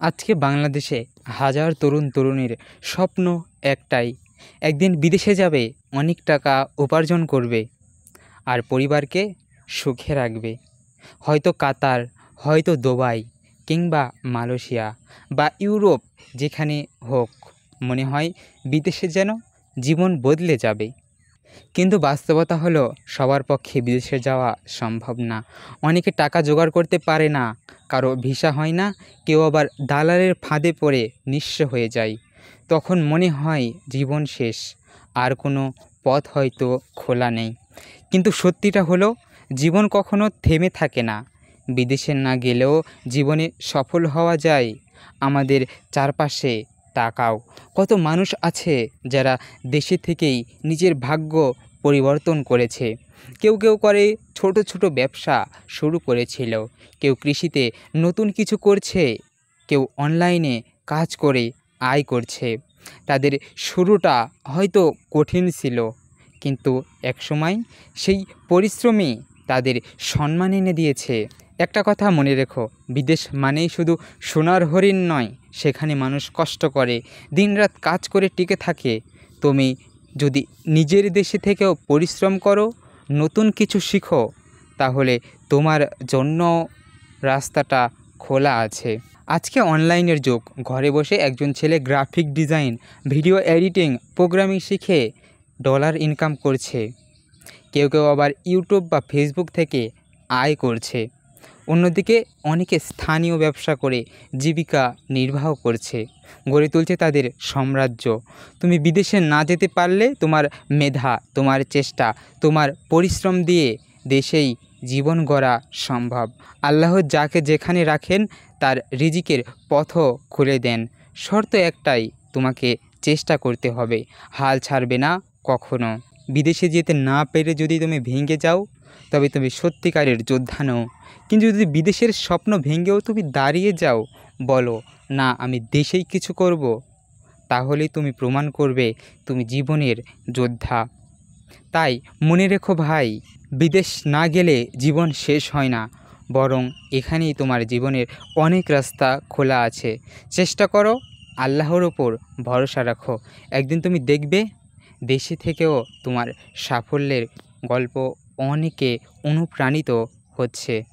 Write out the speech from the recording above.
আজকে বাংলাদেশে হাজার তরুণ তরুণীর স্বপ্ন একটাই, একদিন বিদেশে যাবে, অনেক টাকা উপার্জন করবে আর পরিবারকে সুখে রাখবে। হয়তো কাতার, হয়তো দুবাই, কিংবা মালয়েশিয়া বা ইউরোপ, যেখানে হোক মনে হয় বিদেশে যেন জীবন বদলে যাবে। কিন্তু বাস্তবতা হলো সবার পক্ষে বিদেশে যাওয়া সম্ভব না। অনেকে টাকা জোগাড় করতে পারে না, কারো ভিসা হয় না, কেউ আবার দালালের ফাঁদে পড়ে নিঃস্ব হয়ে যায়। তখন মনে হয় জীবন শেষ, আর কোনো পথ হয়তো খোলা নেই। কিন্তু সত্যিটা হলো, জীবন কখনো থেমে থাকে না। বিদেশে না গেলেও জীবনে সফল হওয়া যায়। আমাদের চারপাশে তাকাও, কত মানুষ আছে যারা দেশে থেকেই নিজের ভাগ্য পরিবর্তন করেছে। কেউ কেউ করে ছোট ছোট ব্যবসা শুরু করেছিল, কেউ কৃষিতে নতুন কিছু করছে, কেউ অনলাইনে কাজ করে আয় করছে। তাদের শুরুটা হয়তো কঠিন ছিল, কিন্তু একসময় সেই পরিশ্রমই তাদের সম্মান এনে দিয়েছে। একটা কথা মনে রেখো, বিদেশ মানেই শুধু সোনার হরিণ নয়। সেখানে মানুষ কষ্ট করে, দিনরাত কাজ করে টিকে থাকে। তুমি যদি নিজের দেশে থেকেও পরিশ্রম করো, নতুন কিছু শিখো, তাহলে তোমার জন্য রাস্তাটা খোলা আছে। আজকে অনলাইনের যুগ। ঘরে বসে একজন ছেলে graphic design, video editing, programming শিখে ডলার ইনকাম করছে। কেউ কেউ আবার ইউটিউব বা ফেসবুক থেকে আয় করছে। অন্যদিকে অনেকে স্থানীয় ব্যবসা করে জীবিকা নির্বাহ করছে, গড়ে তুলছে তাদের সাম্রাজ্য। তুমি বিদেশে না যেতে পারলে তোমার মেধা, তোমার চেষ্টা, তোমার পরিশ্রম দিয়ে দেশেই জীবন গড়া সম্ভব। আল্লাহ যাকে যেখানে রাখেন তার রিজিকের পথও খুলে দেন। শর্ত একটাই, তোমাকে চেষ্টা করতে হবে, হাল ছাড়বে না কখনো। বিদেশে যেতে না পেরে যদি তুমি ভেঙে যাও, তবে তুমি সত্যিকারের যোদ্ধা নও। কিন্তু যদি বিদেশের স্বপ্ন ভেঙেও তুমি দাঁড়িয়ে যাও, বলো না আমি দেশেই কিছু করব, তাহলেই তুমি প্রমাণ করবে তুমি জীবনের যোদ্ধা। তাই মনে রেখো ভাই, বিদেশ না গেলে জীবন শেষ হয় না, বরং এখানেই তোমার জীবনের অনেক রাস্তা খোলা আছে। চেষ্টা করো, আল্লাহর ওপর ভরসা রাখো। একদিন তুমি দেখবে দেশে থেকেও তোমার সাফল্যের গল্প অনেকে অনুপ্রাণিত হচ্ছে।